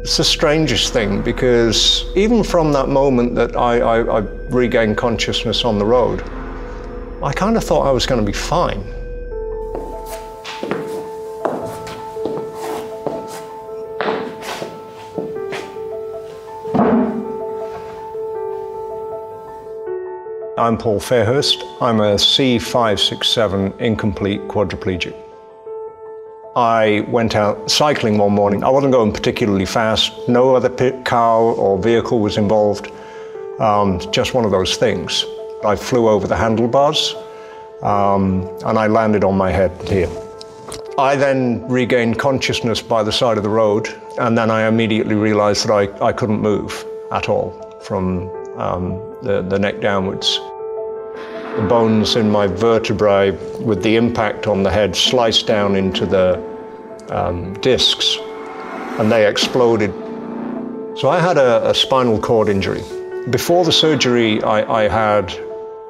It's the strangest thing, because even from that moment that I regained consciousness on the road, I kind of thought I was going to be fine. I'm Paul Fairhurst. I'm a C567 incomplete quadriplegic. I went out cycling one morning. I wasn't going particularly fast. No other car or vehicle was involved. Just one of those things. I flew over the handlebars and I landed on my head here. I then regained consciousness by the side of the road, and then I immediately realized that I couldn't move at all from the neck downwards. The bones in my vertebrae, with the impact on the head, sliced down into the discs, and they exploded. So I had a spinal cord injury. Before the surgery, I had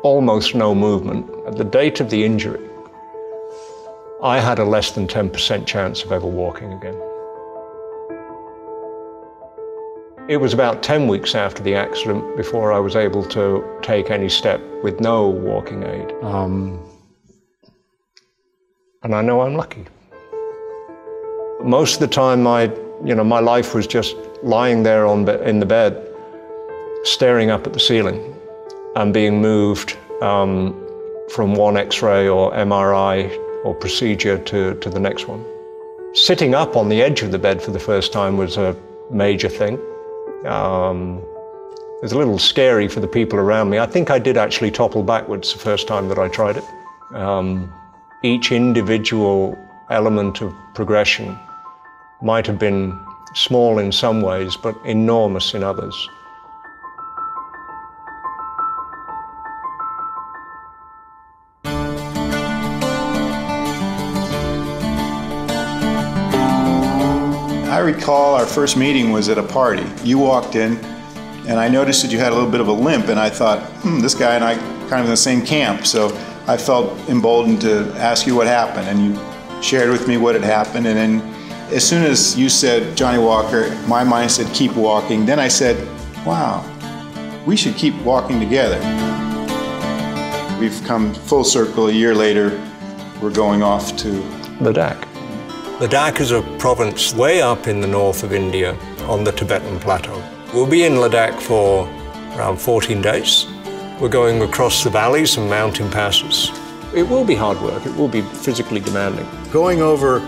almost no movement. At the date of the injury, I had a less than 10% chance of ever walking again. It was about 10 weeks after the accident before I was able to take any step with no walking aid. And I know I'm lucky. Most of the time, my life was just lying there in the bed, staring up at the ceiling and being moved from one X-ray or MRI or procedure to the next one. Sitting up on the edge of the bed for the first time was a major thing. It was a little scary for the people around me. I think I did actually topple backwards the first time that I tried it. Each individual element of progression might have been small in some ways, but enormous in others. I recall our first meeting was at a party. You walked in, and I noticed that you had a little bit of a limp, and I thought, this guy and I kind of in the same camp, so I felt emboldened to ask you what happened, and you shared with me what had happened, and then as soon as you said, Johnny Walker, my mind said, keep walking. Then I said, wow, we should keep walking together. We've come full circle. A year later, we're going off to Ladakh. Ladakh is a province way up in the north of India on the Tibetan plateau. We'll be in Ladakh for around 14 days. We're going across the valleys and mountain passes. It will be hard work. It will be physically demanding. Going over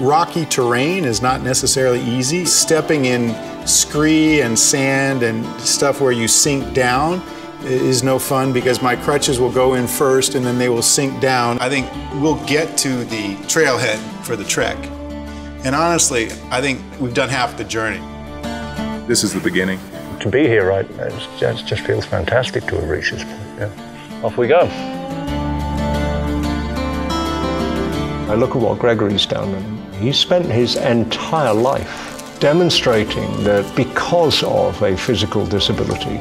rocky terrain is not necessarily easy. Stepping in scree and sand and stuff where you sink down is no fun, because my crutches will go in first and then they will sink down. I think we'll get to the trailhead for the trek. And honestly, I think we've done half the journey. This is the beginning. To be here, right, it just feels fantastic to have reached this point. Yeah. Off we go. I look at what Gregory's done, and he spent his entire life demonstrating that because of a physical disability,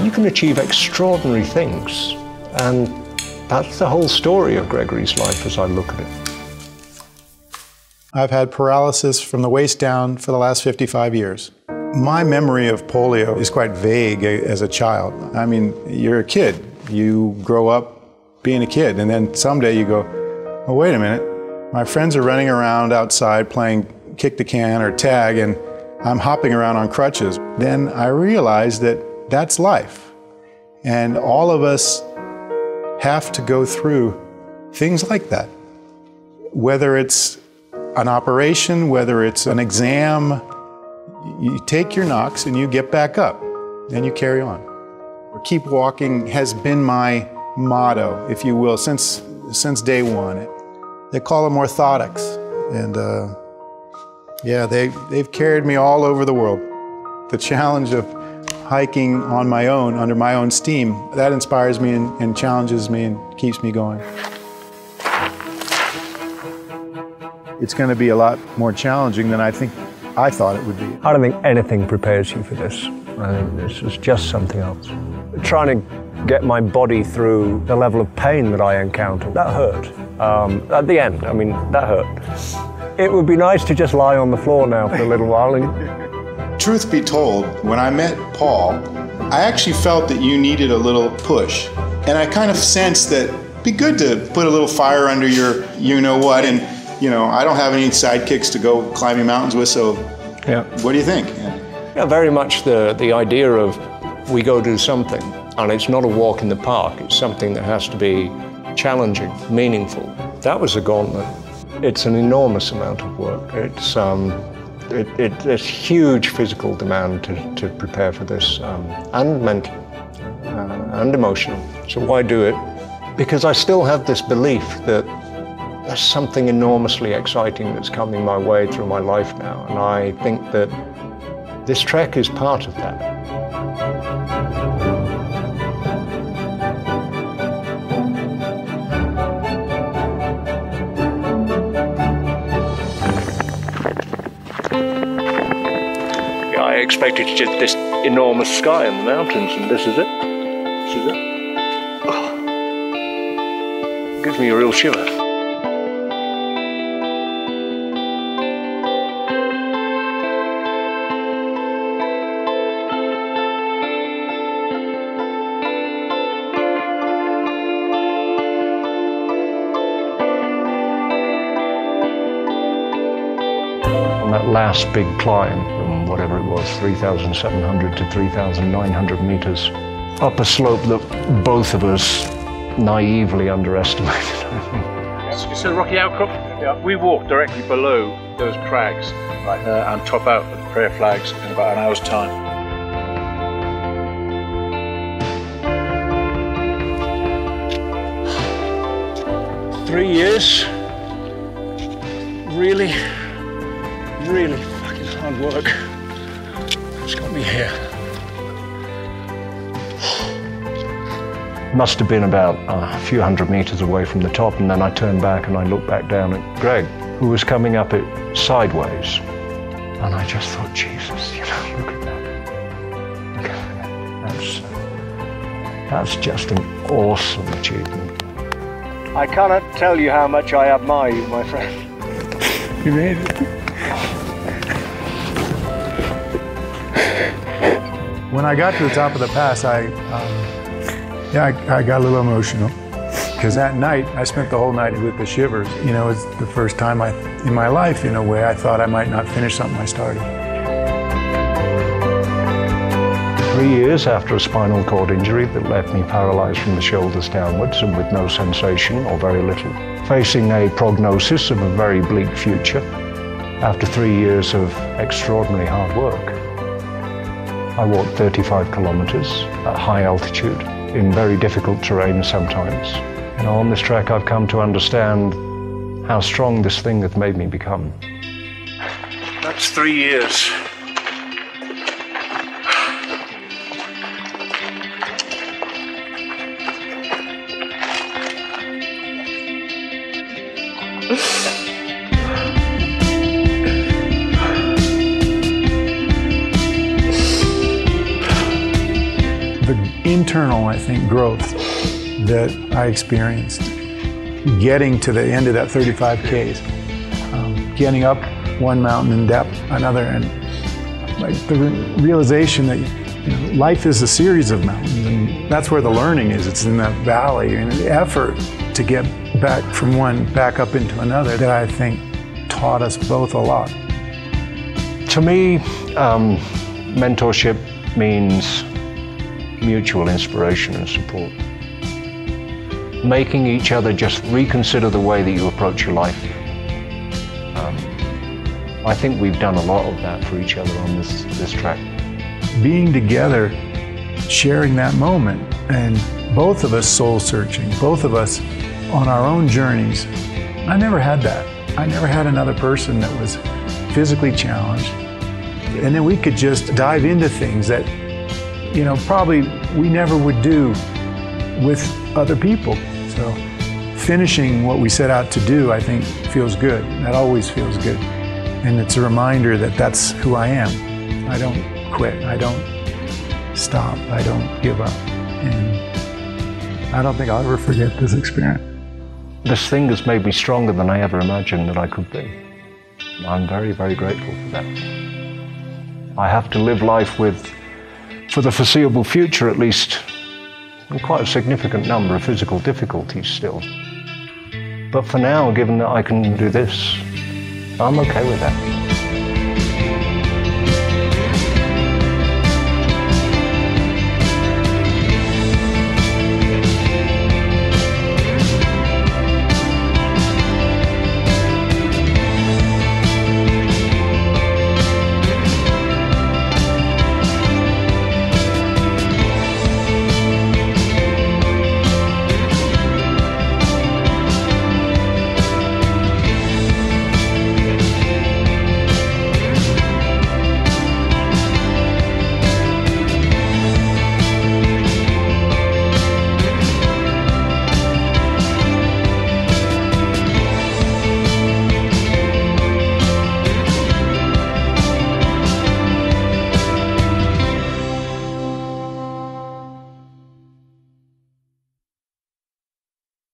you can achieve extraordinary things. And that's the whole story of Gregory's life as I look at it. I've had paralysis from the waist down for the last 55 years. My memory of polio is quite vague as a child. I mean, you're a kid. You grow up being a kid, and then someday you go, oh, wait a minute. My friends are running around outside playing kick the can or tag, and I'm hopping around on crutches. Then I realized that that's life. And all of us have to go through things like that. Whether it's an operation, whether it's an exam, you take your knocks and you get back up, and you carry on. Keep walking has been my motto, if you will, since day one. They call them orthotics, and yeah, they've carried me all over the world. The challenge of hiking on my own, under my own steam, that inspires me and challenges me and keeps me going. It's going to be a lot more challenging than I thought it would be. I don't think anything prepares you for this. I think this is just something else. Trying to get my body through the level of pain that I encountered, that hurt. At the end, I mean, that hurt. It would be nice to just lie on the floor now for a little while. Truth be told, when I met Paul, I actually felt that you needed a little push. And I kind of sensed that it'd be good to put a little fire under your you-know-what. And, you know, I don't have any sidekicks to go climbing mountains with, so yeah. What do you think? Yeah, very much the idea of we go do something. And it's not a walk in the park. It's something that has to be challenging, meaningful. That was a gauntlet. It's an enormous amount of work. It's huge physical demand to prepare for this, and mental, and emotional. So why do it? Because I still have this belief that there's something enormously exciting that's coming my way through my life now, and I think that this trek is part of that. I expected just this enormous sky in the mountains, and this is it. This is it. Oh. It gives me a real shiver. On that last big climb, whatever it was, 3,700 to 3,900 meters, up a slope that both of us naively underestimated, I think. It's a rocky outcrop. Yeah. We walk directly below those crags and top out with the prayer flags in about an hour's time. Three years, really fucking hard work. It's got me here. Must have been about a few hundred meters away from the top, and then I turned back and I looked back down at Greg, who was coming up it sideways. And I just thought, Jesus, you know, look at that. Look at that. That's just an awesome achievement. I cannot tell you how much I admire you, my friend. You made it. When I got to the top of the pass, I got a little emotional, because that night I spent the whole night with the shivers. You know, it's the first time in my life, in a way, I thought I might not finish something I started. 3 years after a spinal cord injury that left me paralyzed from the shoulders downwards and with no sensation or very little, facing a prognosis of a very bleak future, after 3 years of extraordinary hard work, I walked 35 kilometers at high altitude in very difficult terrain sometimes. And on this trek I've come to understand how strong this thing has made me become. That's 3 years. The internal, I think, growth that I experienced getting to the end of that 35 Ks, getting up one mountain and up another, and like the realization that life is a series of mountains, and that's where the learning is. It's in that valley, and the effort to get back from one back up into another that I think taught us both a lot. To me, mentorship means mutual inspiration and support. Making each other just reconsider the way that you approach your life. I think we've done a lot of that for each other on this track. Being together, sharing that moment, and both of us soul searching, both of us on our own journeys. I never had that. I never had another person that was physically challenged. And then we could just dive into things that, you know, probably we never would do with other people. So finishing what we set out to do, I think, feels good. That always feels good. And it's a reminder that that's who I am. I don't quit. I don't stop. I don't give up. And I don't think I'll ever forget this experience. This thing has made me stronger than I ever imagined that I could be. I'm very, very grateful for that. I have to live life with, for the foreseeable future at least, quite a significant number of physical difficulties still. But for now, given that I can do this, I'm okay with that.